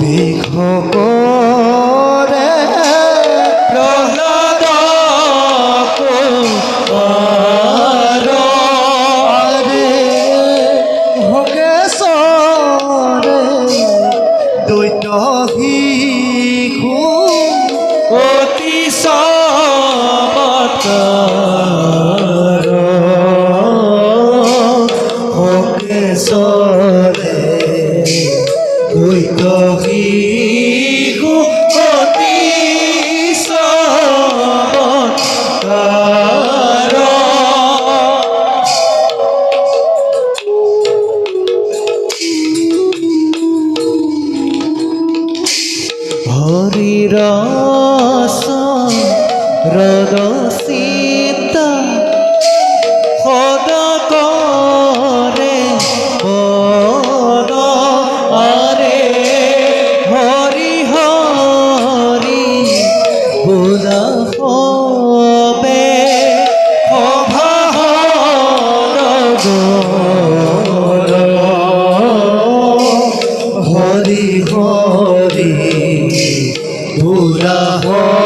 ভিক্ষুকৰে প্ৰহ্লাদ কুমাৰে ভোগেশ্বৰে দৈত শিশু অতি চমৎকাৰ ভোগেশ্বৰে দৈত শিশু অতি চমৎকাৰ হৰিৰ ৰদচিতা সদা কৰে পদ আৰে হৰি হৰি বোলা হবে হৰি হৰি বোলা হবে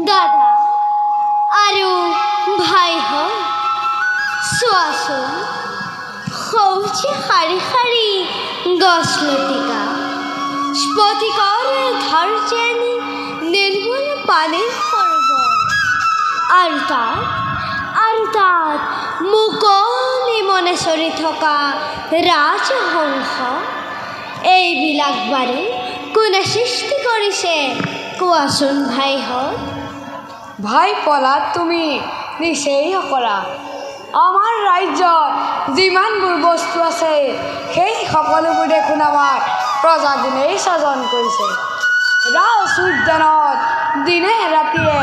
দাদা আৰু ভাই হয় চোৱাচোন সৌজি শাৰী শাৰী গছ লতিকা স্ফটিকৰ ধাৰ যেন নিৰ্মল পানীৰ সৰোবৰ আৰু তাত মুকলি মনে চৰি থকা ৰাজহংস এইবিলাক বাৰু কোনে সৃষ্টি কৰিছে কোৱাচোন ভাইহঁত ভাই পলাত তুমি নিচেই কৰা আমাৰ ৰাজ্যত যিমানবোৰ বস্তু আছে সেই সকলোবোৰ দেখোন আমাৰ প্ৰজাজনেই স্বজন কৰিছে ৰাজ উদ্যানত দিনে ৰাতিয়ে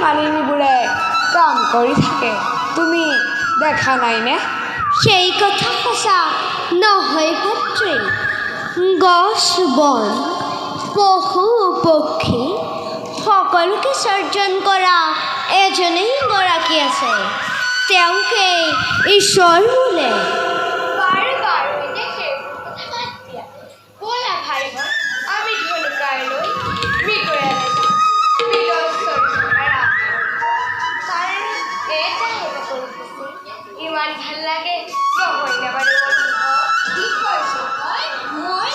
মালিনীবোৰে কাম কৰি থাকে তুমি দেখা নাইনে সেই কথা সঁচা নহয় ভাতৃ গছ বন পশু পক্ষী সকলোকে সৰ্জন কৰা এজনেই গৰাকী আছে তেওঁকে ঈশ্বৰ বোলে ইমান ভাল লাগে নহয়নে বাৰু কি কৈছ মই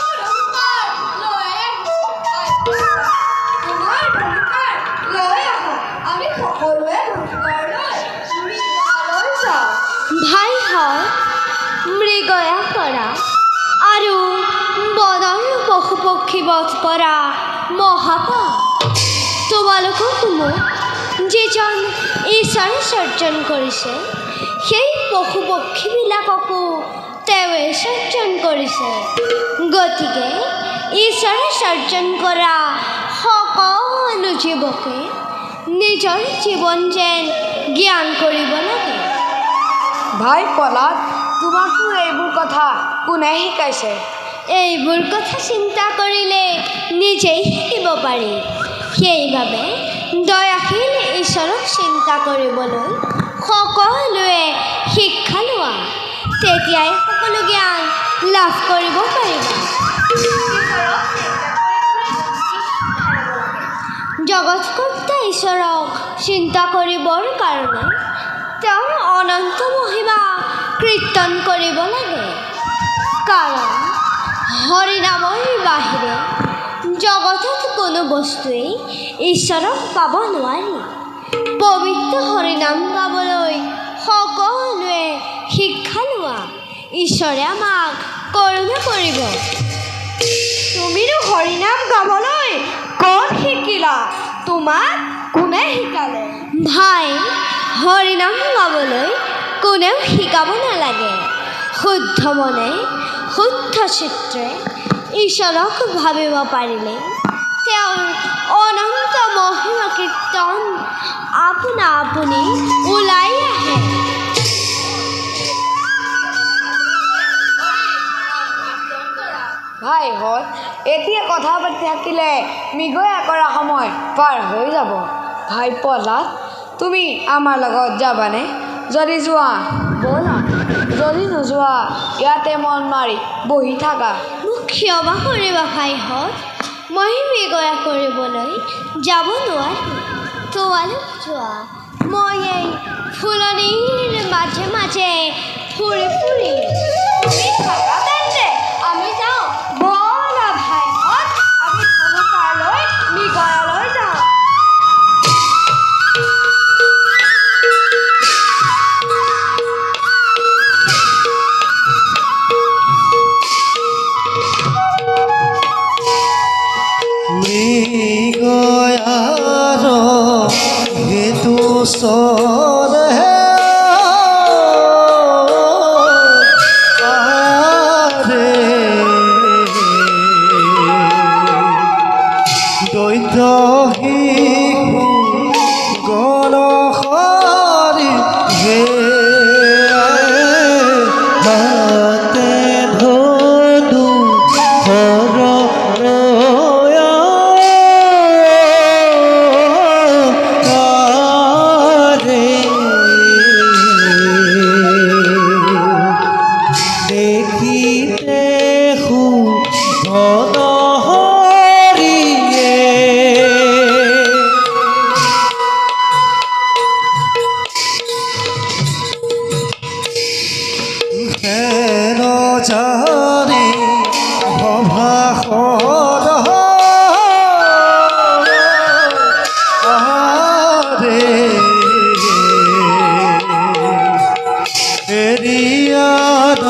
তোমাৰ ধনুকাৰ লৈ আহো আমি সকলোৱে ধনুকাৰলৈ যাওঁ ভাইহঁত মৃগয়া কৰা আৰু বনৰ পশু পক্ষী বধ কৰা মহাপাপ তোমালোকক মোক যিজন ঈশ্বৰে সৰ্জন কৰিছে সেই পশু পক্ষীবিলাককো তেওঁৱে সৰ্জন কৰিছে গতিকে ঈশ্বৰে সৰ্জন কৰা সকলো জীৱকে নিজৰ জীৱন যেন জ্ঞান কৰিব লাগে ভাই পলাত তোমাকো এইবোৰ কথা কোনে শিকাইছে এইবোৰ কথা চিন্তা কৰিলে নিজেই শিকিব পাৰি সেইবাবে দয়াশীল ঈশ্বৰক চিন্তা কৰিবলৈ সকলোৱে শিক্ষা লোৱা তেতিয়াই সকলো জ্ঞান লাভ কৰিব পাৰিবা জগৎকৰ্তা ঈশ্বৰক চিন্তা কৰিবৰ কাৰণে তেওঁৰ অনন্ত মহিমা কীৰ্তন কৰিব লাগে কাৰণ হৰিনামৰ বাহিৰে জগতত কোনো বস্তুৱেই ঈশ্বৰক পাব নোৱাৰি পবিত্ৰ হৰিনাম গাবলৈ সকলোৱে শিক্ষা লোৱা ঈশ্বৰে আমাক কৰোণা কৰিব। তুমিনো হৰিনাম গাবলৈ ক'ত শিকিলা? তোমাক কোনে শিকালে? ভাই, হৰিনাম গাবলৈ কোনেও শিকাব নালাগে। শুদ্ধ মনে শুদ্ধ চিত্ৰে ঈশ্বৰক ভাবিব পাৰিলে তেওঁৰ অনন্ত মহিমা কীৰ্তন আপোনা আপুনি ওলাই আহে। ভাইহঁত, এতিয়া কথা পাতি থাকিলে মৃগয়া কৰা সময় পাৰ হৈ যাব। ভাই প্ৰহ্লাদ, তুমি আমাৰ লগত যাবানে? যদি যোৱা ব'লা, যদি নোযোৱা ইয়াতে মন মাৰি বহি থাকা। মোক ক্ষমা কৰিবা ভাইহঁত, মই মৃগয়া কৰিবলৈ যাব নোৱাৰিম। তোমালোক যোৱা, মই এই ফুলনিৰ মাজে মাজে ফুৰি ফুৰিম। তুমি থাকা তেন্তে আমি যাওঁ। ব'লা ভাইহঁত, আমি ধনুকালৈ মৃগয়ালৈ যাওঁ। মৃগয়াৰ হেতু চৰে আৰে দৈত্য শিশু গণহৰি হে হাতে ধনু হৰয়া তাৰে দেখিতে সুধন হৰিয়ে হেন জানি ভভাসৰ আৰে এৰিয়াদ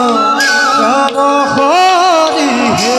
গান হৰিহে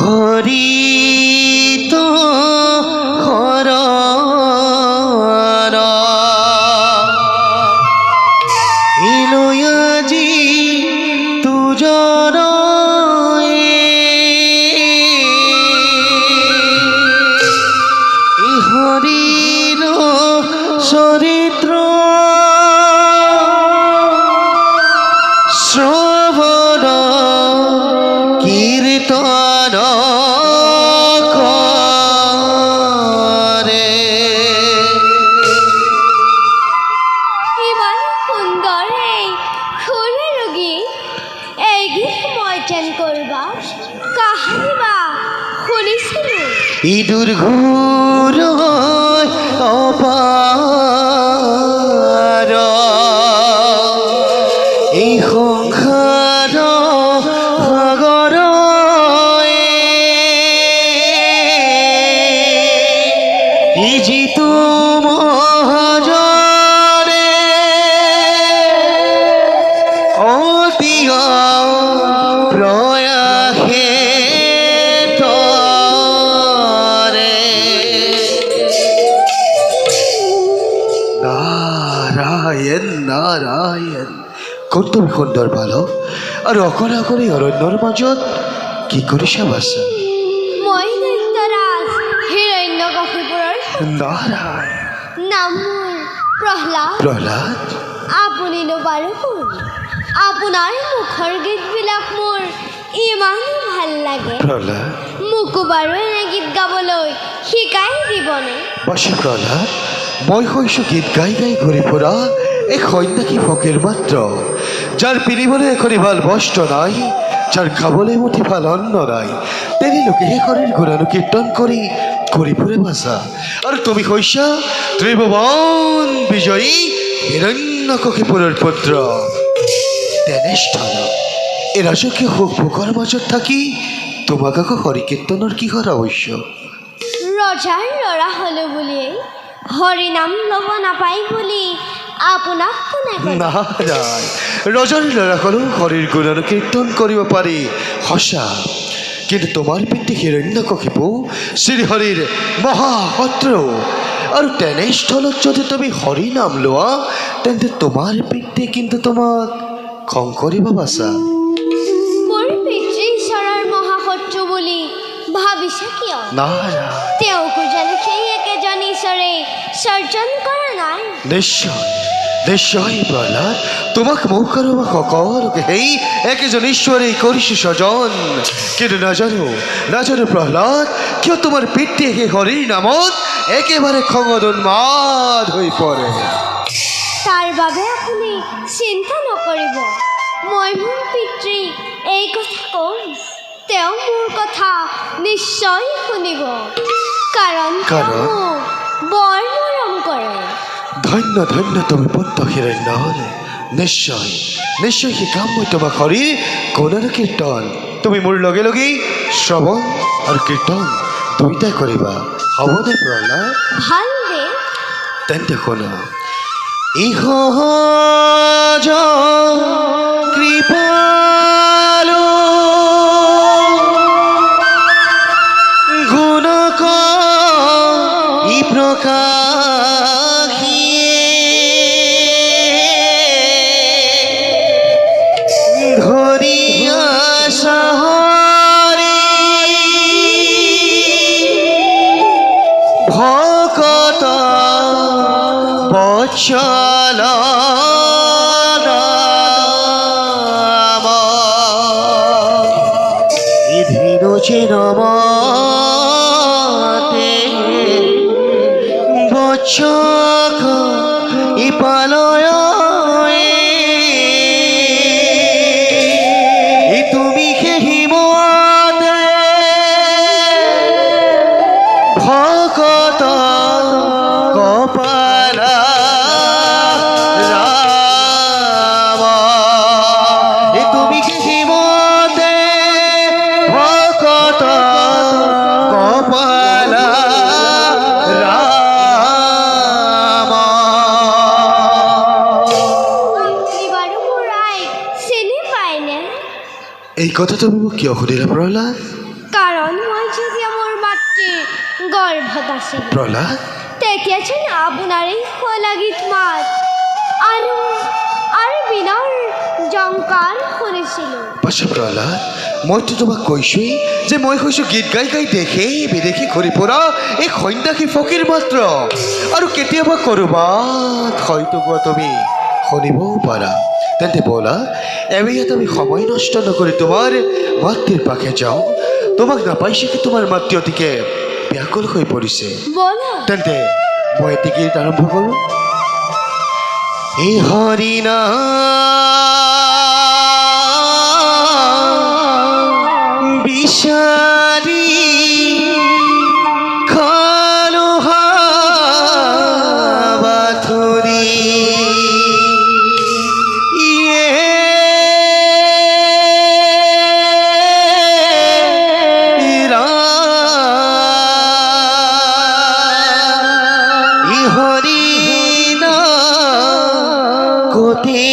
হৰিত হৰ ইলয়াজি তুজৰ হৰিৰ চৰিত্ৰ শ্ৰৱণ কীৰ্তন কৰে। ইমান সুন্দৰ এই সুৰৰ গীত, এই গীত মই যেন কৰবা কাহানি বা শুনিছিলোঁ। ইদুৰ ঘূৰ অপাৰ এই সংসাৰ সাগৰ এই যিটো মহাজৰে অতীয় প্ৰয়াসে তৰে কোন তুমি সুন্দৰ বালক আৰু অকলে অকলে অৰণ্যৰ মাজত কি কৰিছা বাছা? মই দৈত্যৰাজ হিৰণ্যকশিপুৰৰ নাৰায়ণ নাম মোৰ প্ৰহ্লাদ। প্ৰহ্লাদ আপুনিনো বাৰু কোন? আপোনাৰ মুখৰ গীতবিলাক মোৰ ইমানেই ভাল লাগে। প্ৰহ্লাদ মোকো বাৰু এনে গীত গাবলৈ শিকাই দিবনে? বাছা প্ৰহ্লাদ, মই হৈছোঁ গীত গাই গাই ঘূৰি ফুৰা এক সন্যাসী ফকীৰ মাত্ৰ, যাৰ পিন্ধিবলৈ এখনি ভাল বস্ত্ৰ নাই, যাৰ খাবলৈ মুঠি ভাল অন্ন নাই, তেনে লোকেহে শৰীৰ গুণানুকীৰ্তন কৰি ঘূৰি ফুৰে বাছা। আৰু তুমি হৈছা ত্ৰিভুৱন বিজয়ী হিৰণ্যকশিপুৰৰ পুত্ৰ। তেনেস্থলত এই ৰাজকীয় সুখ ভোগৰ মাজত থাকি তোমাক আকৌ হৰি কীৰ্তনৰ কিহৰ আৱশ্যক? ৰজাৰ ল'ৰা হ'লো বুলিয়েই হৰি নাম ল'ব নাপায় বুলি আপোনাক কোনে ক'লে? নাৰায়, ৰজাৰ ল'ৰাসকলেও হৰিৰ গুণানুকীৰ্তন কৰিব পাৰি সঁচা, কিন্তু তোমাৰ পিতৃ হিৰণ্যকশিপু শ্ৰীহৰিৰ মহাশত্ৰু, আৰু তেনেস্থলত যদি তুমি হৰি নাম লোৱা তেন্তে তোমাৰ পিতৃ কিন্তু তোমাক খং কৰিব বাছা। মোৰ পিতৃ ঈশ্বৰৰ মহাশত্ৰু বুলি ভাবিছে কিয়? নাৰায়, তেওঁকো জানো সেই একেজন ঈশ্বৰে সৰ্জন কৰা নাই? নিশ্চয় নিশ্চয় প্ৰহ্লাদ, তোমাক মোক আৰু আমাক সকলোকে সেই একেজন ঈশ্বৰেই কৰিছে স্বজন। কিন্তু নাজানো প্ৰহ্লাদ, কিয় তোমাৰ পিতৃয়ে সেই হৰিৰ নামত একেবাৰে খঙত উন্মাদ হৈ পৰে। তাৰ বাবে আপুনি চিন্তা নকৰিব, মই মোৰ পিতৃক এই কথা ক'ম, তেওঁ মোৰ কথা নিশ্চয় শুনিব, কাৰণ তেওঁ কাৰণ? মোক বৰ মৰম কৰে। ধন্য ধন্য তুমি পুত্ৰ হিৰণ্য, নিশ্চয় নিশ্চয় শিকাম মই তোমাক হৰিৰ গুণানুকীৰ্তন। তুমি মোৰ লগে লগেই শ্ৰৱণ আৰু কীৰ্তন দুয়োটাই কৰিবা, হ'বনে প্ৰহ্লাদ? ভাল দে। তেন্তে শুনা, ইহ কৃপালো গুণক ই প্ৰকাশিয়ে ধৰিয়া সাহৰি ভকত বৎসল নাম ইধিনো চিৰমতে বৎসক ইপালয় তুমি হিমতে ভকত কপালা ৰাম, তুমি হিমতে ভকত কপালা ৰাম। আপুনি বাৰু মোৰ আইক চিনি পায়নে? এই কথা তুমি মোক কিয় সুধিলা প্ৰহ্লাদ? কাৰণ মই যেতিয়া মোৰ মাতৃৰ গৰ্ভত আছিলোঁ প্ৰহ্লাদ তেতিয়াচোন আপোনাৰ এই শলা গীত মাত আৰু বিনৰ জংকাৰ শুনিছিলোঁ। পাছে প্ৰহ্লাদ, মইতো তোমাক কৈছোৱেই যে মই কৈছোঁ গীত গাই গাই দেশে বিদেশে ঘূৰি ফুৰা এই সন্যাসী ফকীৰ মাত্ৰ, আৰু কেতিয়াবা ক'ৰবাত হয়তো কোৱা তুমি শুনিবও পাৰা। তেন্তে ব'লা ইয়াত আমি সময় নষ্ট নকৰি তোমাৰ মাতৃৰ পাশে যাওঁ। তোমাক নাপাইছে কি তোমাৰ মাতৃ অতিকে ব্যাকুল হৈ পৰিছে। ব'লা। তেন্তে মই এটি গীত আৰম্ভ কৰোঁ। এই হৰিনা বিচাৰি খালো বাথুৰি হৰিনা কোতে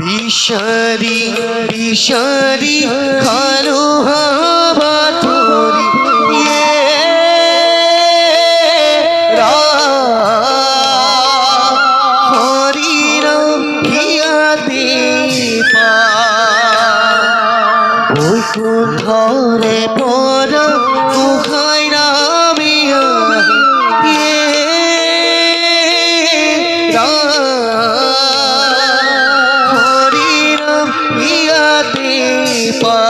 বিষাৰি বিষাৰি খালো বাথুৰি কুণ্ঠৰে পৰা গোসাঁই নামিয়া হৰি ৰাম ইয়াতে পা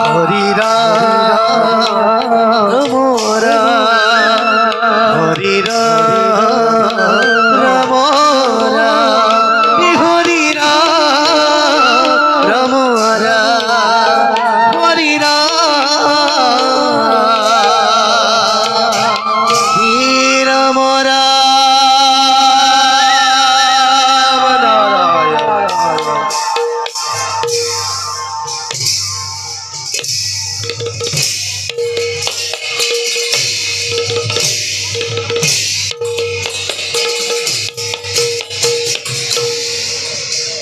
হৰি ৰাম হৰি ৰাম হৰি ৰাম হৰি ৰাম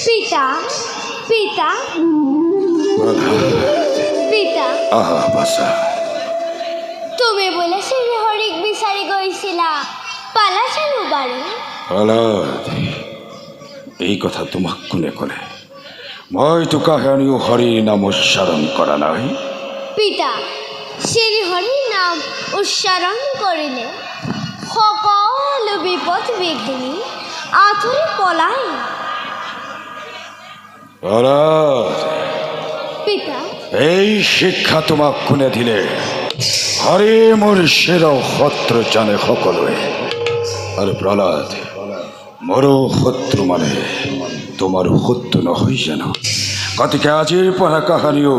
পিতা পিতা পিতা আহা বাসা তুমি বোলে শ্ৰীহৰিক বিচাৰি গৈছিলা পালা জানো বাৰু প্ৰহ্লাদ এই কথা তোমাক কোনে ক'লে মইতো কাহানিও হৰি নাম উচ্চাৰণ কৰা নাই পিতা শ্ৰীহৰিৰ নাম উচ্চাৰণ কৰিলে সকলো বিপদ বিঘিনি আঁতৰি পলায় প্ৰহ্লাদ পিতা এই শিক্ষা তোমাক কোনে দিলে হৰি মোৰ চিৰ শত্ৰু জানে সকলোৱে আৰু প্ৰহ্লাদ মোৰো শত্ৰু মানে তোমাৰো শত্ৰু নহয় জানো গতিকে আজিৰ পৰা কাহানিও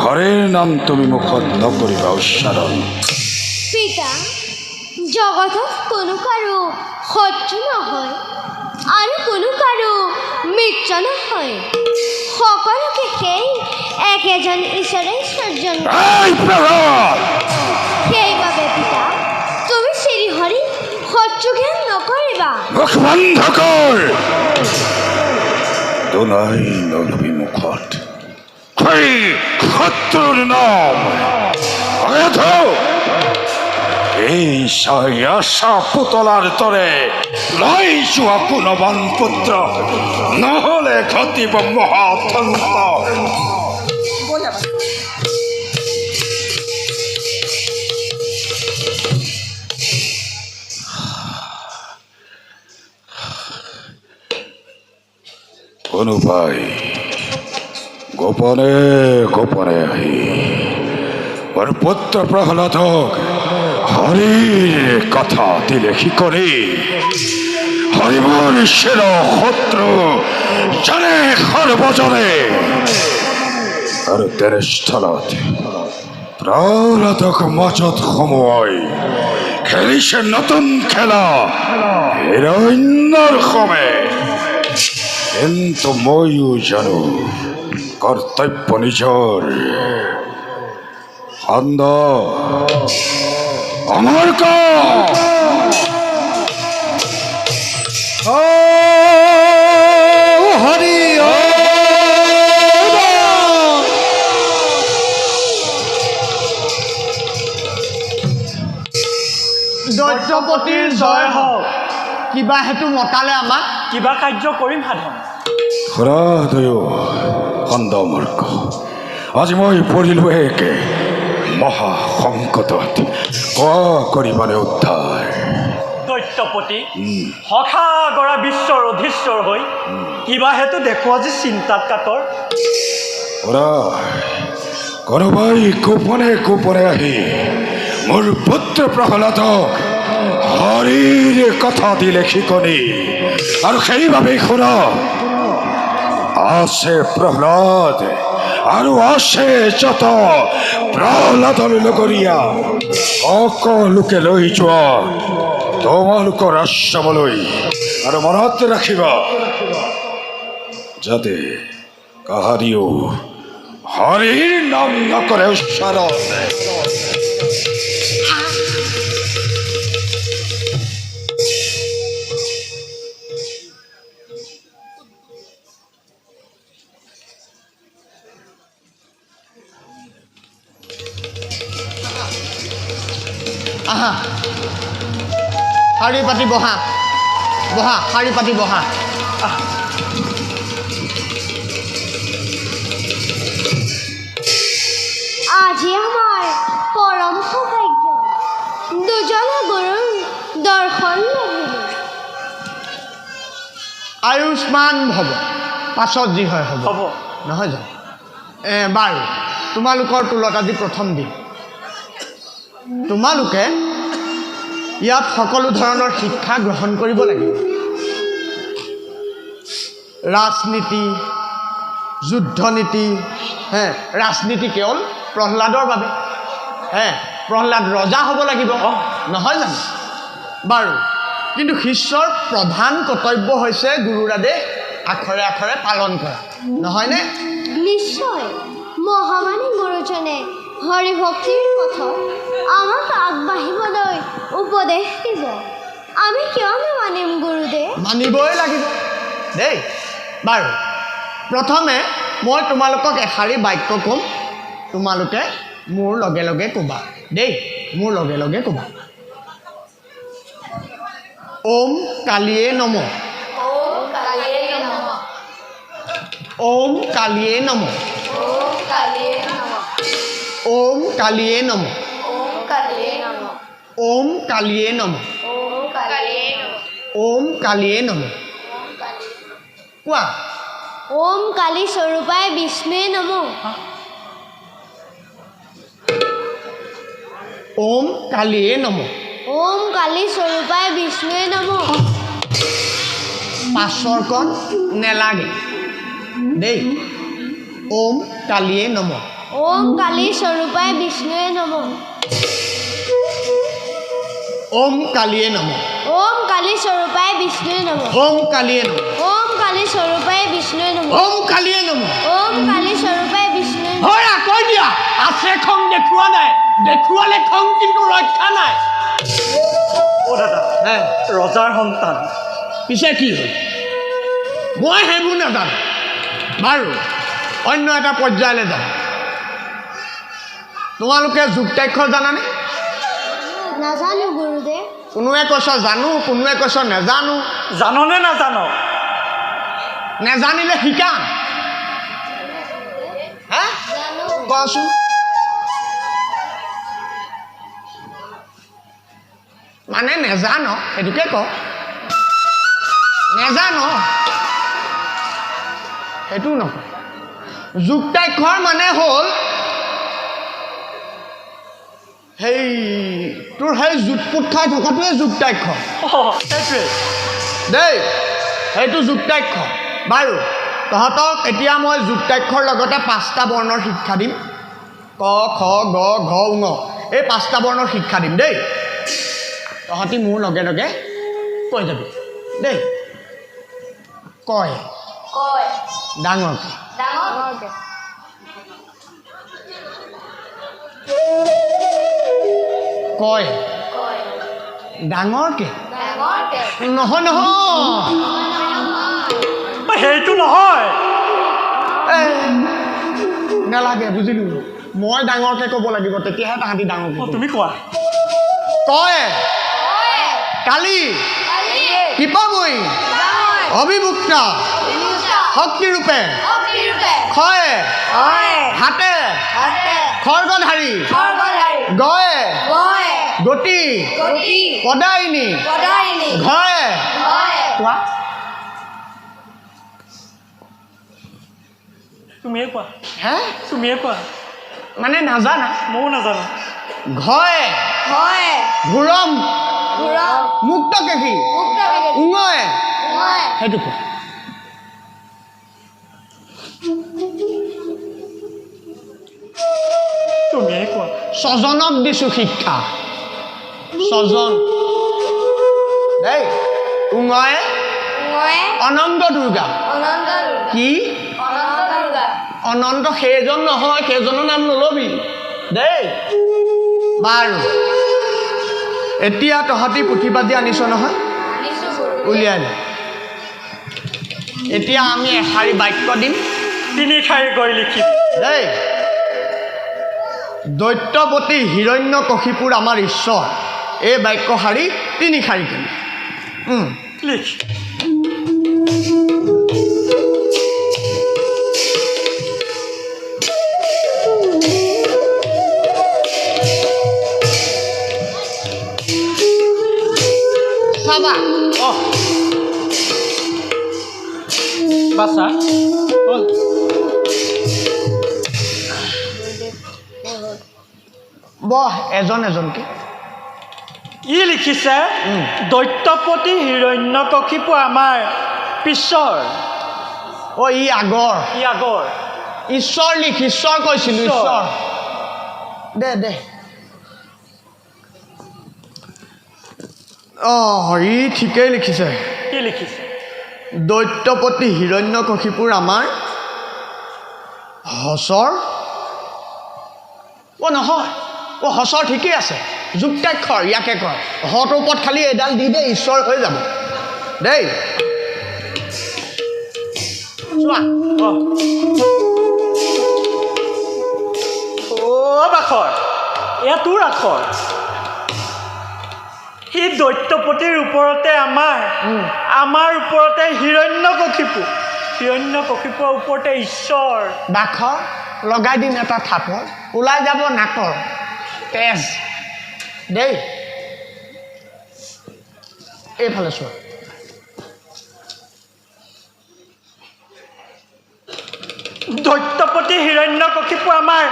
হৰিৰ নাম তুমি মুখত নকৰিবা উচ্চাৰণ পিতা জগতত কোনো কাৰো শত্ৰু নহয় আৰু কোনো কাৰো মিত্ৰ নহয় সকলোকে সেই একেজন ঈশ্বৰে সৃজন এই প্ৰহ্লাদ সেইবাবে পিতা তুমি শ্ৰীহৰি শত্ৰু জ্ঞান নকৰিবা মুখ বন্ধ কৰ দুনাই নলবি মুখত সেই শত্ৰুৰ নাম অগাধ এই আশা পুতলাৰ দৰে লৈ যোৱা গুণৱান পুত্ৰ নহ'লে ঘটিব মহাতন্ত কোনোবাই গোপনে গোপনে আহি মোৰ পুত্ৰ প্ৰহ্লাদক হৰিৰ কথা দিলে সি কৰি হৰিবৰ চিৰ শত্ৰু জানে সৰ্বজনে আৰু তেনেস্থলত প্ৰহ্লাদক মাজত সময় খেলিছে নতুন খেলা হিৰণ্যৰ সমে কিন্তু ময়ো জানো কৰ্তব্য নিজৰ খন্দ অমৰ হৰি দৈত্যপতিৰ জয় হওক কিবা হেতু মতালে আমাক কিবা কাৰ্য কৰিম সাধন হৃদয় খন্দ মূৰ্খ আজি মই পৰিলো একে মহা সংকটত কৰিবানে উদ্ধাৰ দৈত্যপতি সখা গৰা বিশ্বৰ অধীশ্বৰ হৈ কিবা হেতু দেখুৱা যে চিন্তাত কাতৰ কোনোবাই গোপনে গোপনে আহি মোৰ পুত্ৰ প্ৰহ্লাদক হৰিৰ কথা দিলে শিকনি আৰু সেইবাবেই শুনা আছে প্ৰহ্লাদ আৰু আছে যত প্ৰহ্লাদৰ লগৰীয়া সকলোকে লৈ যোৱা তোমালোকৰ আশ্ৰমলৈ আৰু মনত ৰাখিবা যাতে কাহানিও হৰিৰ নাম নকৰে উচ্চাৰণ আহা শাৰী পাতি বহা বহা শাৰী পাতি বহা আজি আমাৰ পৰম সৌভাগ্য দুজনা গুৰুৰ দৰ্শন লভিলোঁ। আয়ুষ্মান ভৱ পাছত যি হয় হ'ব হ'ব নহয় জানো বাৰু তোমালোকৰ টোলত আজি প্ৰথম দিন তোমালোকে ইয়াত সকলো ধৰণৰ শিক্ষা গ্ৰহণ কৰিব লাগিব ৰাজনীতি যুদ্ধনীতি ৰাজনীতি কেৱল প্ৰহ্লাদৰ বাবে প্ৰহ্লাদ ৰজা হ'ব লাগিব নহয় জানো বাৰু কিন্তু শিষ্যৰ প্ৰধান কৰ্তব্য হৈছে গুৰুৰ আদেশ আখৰে আখৰে পালন কৰা নহয়নে নিশ্চয় মহামানী গুৰুজনে হৰিভক্তিৰ পথত আমাক আগবাঢ়িবলৈ উপদেশ দিব আমি কিয় নামানিম গুৰুদেৱ মানিবই লাগিব দেই বাৰু প্ৰথমে মই তোমালোকক এষাৰি বাক্য ক'ম তোমালোকে মোৰ লগে লগে ক'বা দেই মোৰ লগে লগে ক'বা ওম কালিয়ে নম ওম কালিয়ে নম ওম কালিয়ে নম ওম কালিয়ে নম ওম কালিয়ে নম কোৱা ওম কালী স্বৰূপাই বিষ্ণুৱে নমো ওম কালিয়ে নম ওম কালী স্বৰূপাই বিষ্ণুৱে নমো পাছৰকণ নেলাগে দেই ওম কালিয়ে নম ওম কালী স্বৰূপাই বিষ্ণুৱে নমো ওম কালিয়ে নম ওম কালী স্বৰূপাই বিষ্ণুৱে নমো ওম কালিয়ে নম ওম কালী স্বৰূপাই বিষ্ণুৱে নমো ওম কালিয়ে নম ওম কালী স্বৰূপাই বিষ্ণুৱে নমো হয় আকৌ দিয়া আছে খং দেখুওৱা নাই দেখুৱালে খং কিন্তু ৰক্ষা নাই অ' দাদা ৰজাৰ সন্তান পিছে কি হ'ল মই সেইবোৰ নাজানো বাৰু অন্য এটা পৰ্যায়লৈ যাম তোমালোকে যুক্তাক্ষৰ জানানে নাজানো গুৰুদেৱ কোনোৱে কৈছ জানো কোনোৱে কৈছ নেজানো জাননে নাজানো নেজানিলে শিকাম হে কোৱাচোন মানে নেজানো সেইটোকে ক নেজানো সেইটো নকয় যুক্তাক্ষৰ মানে হ'ল সেই তোৰ সেই জুটপুট খাই থকাটোৱে যুক্তাক্ষৰ সেইটোৱে দেই সেইটো যুক্তাক্ষৰ বাৰু তহঁতক এতিয়া মই যুক্তাক্ষৰ লগতে 5টা বৰ্ণৰ শিক্ষা দিম ক খ গ ঘ ঙ এই 5টা বৰ্ণৰ শিক্ষা দিম দেই তহঁতি মোৰ লগে লগে কৈ যাবি দেই কয় ডাঙৰকে কয় ডাঙৰকে নহয় সেইটো নহয় নালাগে বুজিলো মই ডাঙৰকে ক'ব লাগিব তেতিয়াহে তাহাঁতি ডাঙৰকে ক'ব। তুমি কোৱা কয় কালি কৃপাময়ী অভিভুক্ত শক্তিৰূপে খয়ে হাতে খৰ্গধাৰী গয়ে গতি পদায়িনী ঘয়ে কোৱা তুমিয়ে কোৱা হে তুমিয়ে কোৱা মানে নাজানা ময়ো নাজানো ঘয়ে ঘূৰম মুক্ত কেশী উঙয়ে সেইটো কোৱা তুমিয়ে কোৱা ছজনক দিছো শিক্ষা ছজন দেই উঙয়ে অনন্ত দুৰ্গা কি অনন্ত সেইজন নহয় সেইজনৰ নাম নলবি দেই বাৰু এতিয়া তহঁতি পুথিবাজি আনিছ নহয় উলিয়াই নে এতিয়া আমি এষাৰি বাক্য দিম 3 শাৰী গৈ লিখিবি দেই দৈত্যপতি হিৰণ্যকশিপুৰ আমাৰ ঈশ্বৰ এই বাক্য শাৰী 3 শাৰী দিম লিখ বাছা হ'ল বহ এজন এজনকৈ ই লিখিছে দৈত্যপতি হিৰণ্যকশিপু আমাৰ পিছৰ ই আগৰ ই আগৰ ঈশ্বৰ লিখ ঈশ্বৰ কৈছিলোঁ ঈশ্বৰ দে ই ঠিকেই লিখিছে কি লিখিছে দৈত্যপতি হিৰণ্যকশিপুৰ আমাৰ হচৰ নহয় হচৰ ঠিকেই আছে যুক্তাক্ষৰ ইয়াকে কয় হটোৰ ওপৰত খালি এডাল দি দে ঈশ্বৰ হৈ যাব দেই চোৱা বাখৰ এয়া তোৰ আখৰ সি দৈত্যপতিৰ ওপৰতে আমাৰ ওপৰতে হিৰণ্যকশিপুৰ ওপৰতে ঈশ্বৰ বাখৰ লগাই দিম এটা থাপৰ ওলাই যাব নাকৰ তেজ দেই এইফালে চোৱা দৈত্যপতি হিৰণ্যকশিপু আমাৰ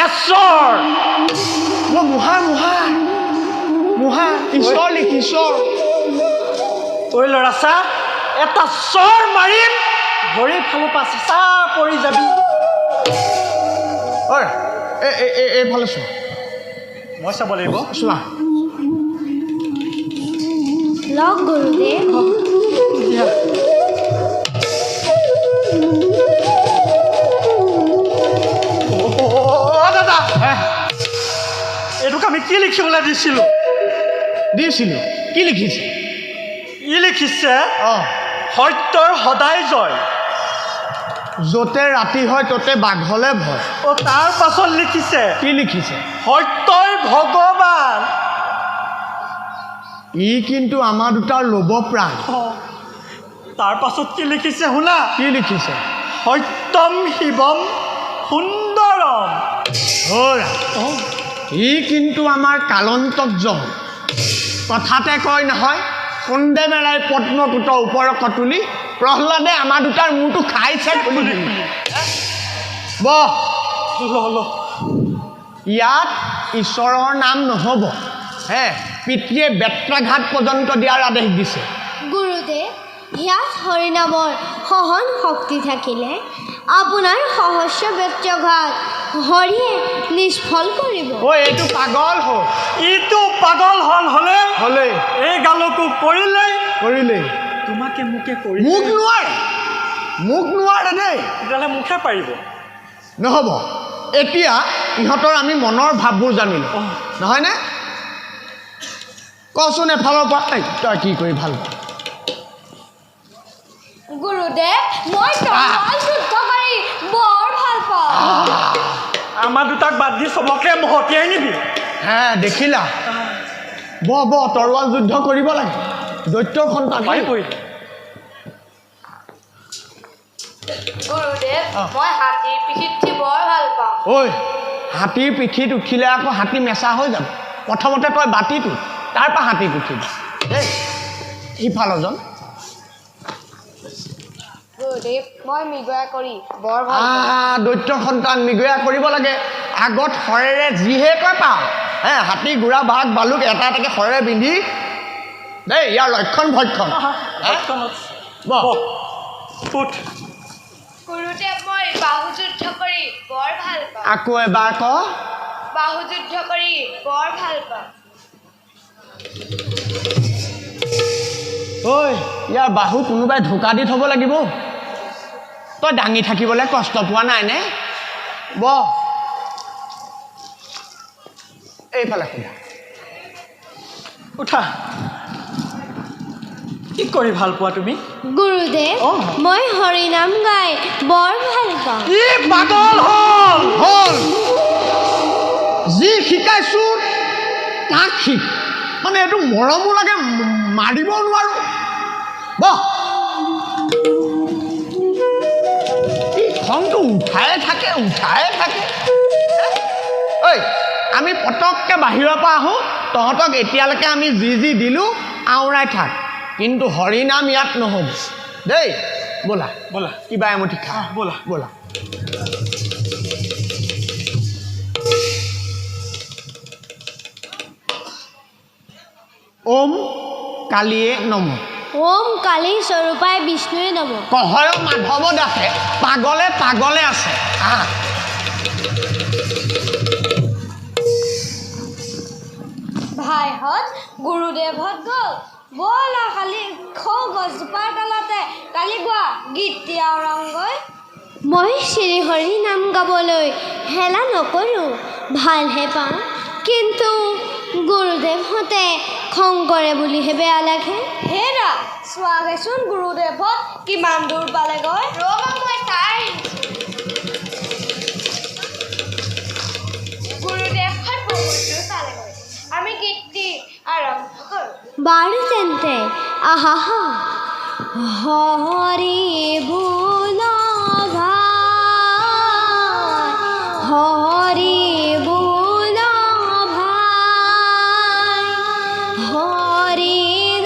ঈশ্বৰ মুহা ঈশ্বৰ লিখ ঈশ্বৰ ঐ ল'ৰা চা এটা চৰ মাৰিম ভৰি ফালৰ পৰা চেঁচা পৰি যাবি এইফালে চোৱা মই চাব লাগিব চোৱা লগ গুৰুদেৱ দাদা এইটোক আমি কি লিখিবলৈ দিছিলোঁ কি লিখিছে ই লিখিছে সত্যৰ সদায় জয় য'তে ৰাতি হয় ত'তে বাঘলে ভয় তাৰ পাছত লিখিছে কি লিখিছে সত্যই ভগৱান ই কিন্তু আমাৰ দুটাৰ ল'ব প্ৰাণ তাৰ পাছত কি লিখিছে শুনা কি লিখিছে সত্যম শিৱম সুন্দৰম ই কিন্তু আমাৰ কালন্তক জন কথাতে কয় নহয় কুন্দে মেলাই পদ্মপুত ওপৰ কতুলি প্ৰহ্লাদে আমাৰ দুটাৰ মূৰটো খাইছে ইয়াত ঈশ্বৰৰ নাম নহ'ব পিতৃয়ে বেত্ৰাঘাত পৰ্যন্ত দিয়াৰ আদেশ দিছে গুৰুদেৱ ইয়াত হৰিনামৰ সহন শক্তি থাকিলে আপোনাৰ সহস্ৰ বেত্ৰাঘাত হৰিয়ে নিষ্ফল কৰিব এইটো পাগল হ'ল ইটো পাগল হ'লে এই গালকো কৰিলে তোমাকে মোকে কৰি মোক নোৱাৰে দেই তেতিয়াহ'লে মুখে পাৰিব নহ'ব এতিয়া ইহঁতৰ আমি মনৰ ভাৱবোৰ জানিলোঁ নহয়নে কচোন এফালৰ পৰা তই কি কৰি ভাল পাৱ গুৰুদেৱ মই তৰোৱাল যুদ্ধ কৰি বৰ ভাল পাওঁ আমাৰ দুটাক বাদ দি চবকে মহতিয়াই নিবি দেখিলা তৰোৱাল যুদ্ধ কৰিব লাগে দৈত্যৰ সন্তান গুৰুদেৱ মই হাতীৰ পিঠিত উঠি বৰ ভাল পাওঁ হাতীৰ পিঠিত উঠিলে আকৌ হাতী মেচা হৈ যাব প্ৰথমতে তই বাতিটো তাৰপৰা হাতীত উঠিবি দেই সিফালৰজন গুৰুদেৱ মই মৃগয়া কৰি বৰ ভাল পাওঁ দৈত্য সন্তান মৃগয়া কৰিব লাগে আগত শৰেৰে যিহে কয় পাওঁ হাতী ঘোঁৰা বাঘ বালুক এটা এটাকৈ শৰেৰে পিন্ধি দেই ইয়াৰ লক্ষণ ভক্ষণ গুৰুদেৱ মই বাহু যুদ্ধ কৰি বৰ ভাল পাওঁ আকৌ এবাৰ ক বাহু যুদ্ধ কৰি বৰ ভাল পাওঁ ইয়াৰ বাহু কোনোবাই ঢোকা দি থ'ব লাগিব তই দাঙি থাকিবলৈ কষ্ট পোৱা নাইনে এইফালে সোধা উঠা কি কৰি ভাল পোৱা তুমি গুৰুদেৱ মই হৰিনাম গাই বৰ ভাল পাওঁ ই পাগল হ'ল যি শিকাইছোঁ তাক শিক মানে এইটো মৰমো লাগে মাৰিব নোৱাৰোঁ খংটো উঠাই থাকে আমি পটককৈ বাহিৰৰ পৰা আহোঁ তহঁতক এতিয়ালৈকে আমি যি দিলোঁ আওৰাই থাক কিন্তু হৰিনাম ইয়াত নহ'ব দেই ব'লা ব'লা কিবা এমুঠি খা ব'লা ব'লা ওম কালিয়ে নম ওম কালী স্বৰূপাই বিষ্ণুৱে নম। কহয় মাধৱ দাসে পাগলে পাগলে আছে ভাইহঁত গুৰুদেৱহঁত গ'ল ব'লা কালি খৌ গছজোপাৰ তলতে কালি গোৱা গীতটি আওৰাংগৈ। মই শ্ৰীহৰি নাম গাবলৈ হেলা নকৰোঁ, ভালহে পাওঁ, কিন্তু গুৰুদেৱহঁতে খং কৰে বুলিহে বেয়া লাগে। হেৰা চোৱাগেচোন গুৰুদেৱহঁত কিমান দূৰ পালেগৈ। ৰ'বা মই চাই গুৰুদেৱহঁত বহুত দূৰ পালেগৈ, আমি গীতটি আৰম্ভ কৰোঁ। বাৰু তেন্তে আহা হৰি বোল ভাই, হৰি বোল ভাই, হৰি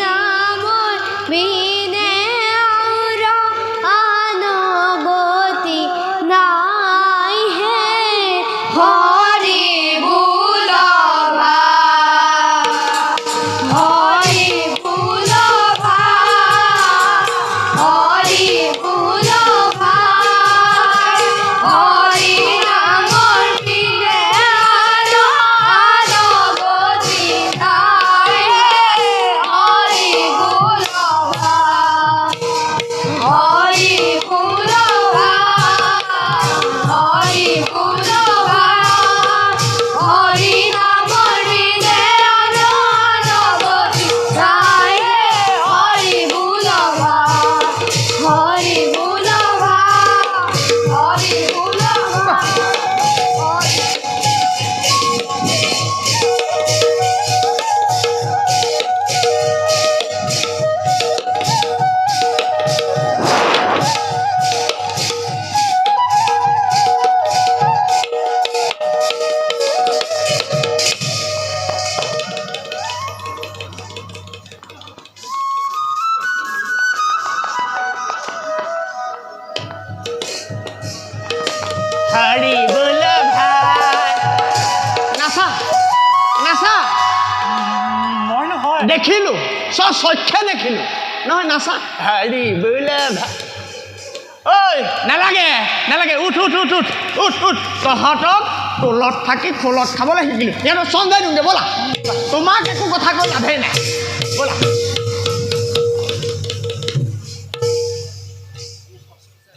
নামৰ বিনে আৰ আন গতি নাই হে। হৰি বোল ভাই, হৰি বোল ভাই, হৰি বোল ভাই, হৰি নামৰ বিনে আৰ আন গতি নাই হে। হৰি বোল ভাই, হৰি বোল ভাই, হৰি বোল ভাই, হৰি নামৰ বিনে আন গতি নাই হে। হৰি বোল ভাই, হৰি বোল ভাই, হৰি বোল ভাই। হৰি বোল ভাই নাচা নাচা মই নহয় দেখিলো চক্ষে দেখিলো নহয় নাচা হৰি বোল ভাই ঐ নালাগে নালাগে উঠ উঠ উঠ উঠ উঠ উঠ তহঁতক টোলত থাকি খোলত খাবলৈ শিকিলোঁ সিহঁতক চঞ্জাই দিওঁগে ব'লা তোমাক একো কথা কৈ লাভেই নাই ব'লা